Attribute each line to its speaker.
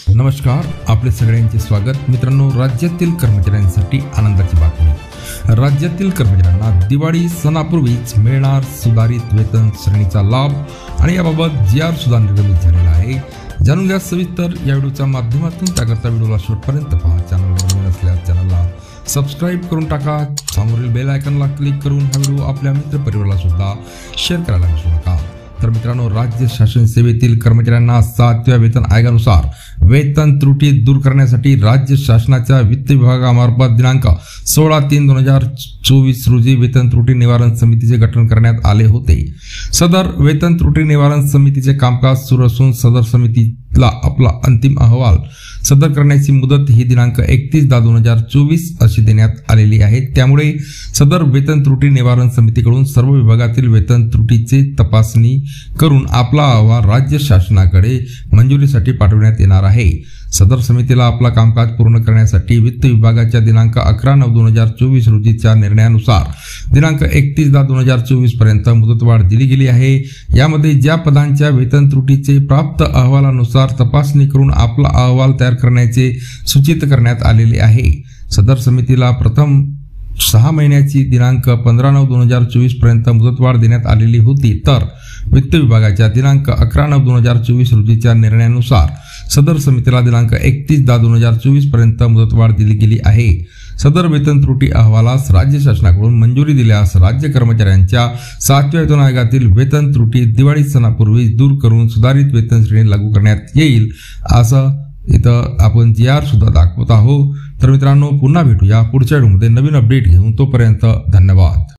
Speaker 1: नमस्कार, आपले सगळ्यांचे स्वागत। मित्रांनो, राज्यातील कर्मचाऱ्यांसाठी आनंदाची बातमी। राज्यातील कर्मचाऱ्यांना दिवाळी सणापूर्वीच मिळणार सुधारित वेतन श्रेणीचा लाभ आणि याबाबत जी.आर. सुद्धा निर्गमित झालेला आहे। जाणून घ्या सविस्तर या व्हिडिओच्या माध्यमातून। त्याकरता व्हिडिओला शेवटपर्यंत पहा। चॅनलवर नवीन असल्यास चॅनलला सबस्क्राइब करून टाका। समोरील बेल आयकॉनला क्लिक करून हा व्हिडिओ आपल्या मित्रपरिवाराला सुद्धा शेअर करायला विसरू नका। तर मित्रांनो, राज्य शासन सेवेतील कर्मचाऱ्यांना 7व्या वेतन आयोगानुसार वेतन त्रुटी दूर करण्यासाठी राज्य शासनाच्या वित्त विभागामार्फत दिनांक 16/3/2024 रोजी वेतन त्रुटी निवारण समितीचे गठन करण्यात आले होते। सदर वेतन त्रुटी निवारण समितीचे कामकाज सुरू असून सदर समितीला आपला अंतिम अहवाल सदर करण्याची मुदत ही दिनांक 31/10/2024 अशी देण्यात आलेली आहे। त्यामुळे सदर वेतन त्रुटी निवारण समितीकडून सर्व विभागातील वेतन त्रुटीचे तपासणी करून आपला अहवाल राज्य शासनाकडे मंजुरीसाठी पाठवण्यात येणार आहे। सदर समितीला आपला कामकाज पूर्ण करण्यासाठी वित्त विभागाच्या दिनांक 11/9/2024 रोजीच्या निर्णयानुसार दिनांक 31/10/2024 पर्यंत मुदतवाढ दिली गेली आहे। यामध्ये ज्या पदांच्या वेतन त्रुटीचे प्राप्त अहवालानुसार तपासणी करून आपला अहवाल तयार करण्याचे सूचित करण्यात आलेले आहे। सदर समितीला प्रथम 6 महिन्याची दिनांक 15/9/2024 पर्यंत मुदतवाढ देण्यात आलेली होती, तर वित्त विभागाच्या दिनांक 11/9/2024 रोजीच्या निर्णयानुसार सदर समितीला दिनांक 31/10/2024 पर्यंत मुदतवाढ दिली गेली आहे। सदर वेतन त्रुटी अहवालास राज्य शासनाकडून मंजुरी दिल्यास राज्य कर्मचाऱ्यांच्या 7व्या वेतन आयोगातील वेतन त्रुटी दिवाळी सणापूर्वी दूर करून सुधारित वेतन श्रेणी लागू करण्यात येईल, असं इथं आपण जी.आर. सुद्धा दाखवत आहोत। तर मित्रांनो, पुन्हा भेटूया पुढच्या व्हिडिओमध्ये नवीन अपडेट घेऊन। तोपर्यंत धन्यवाद।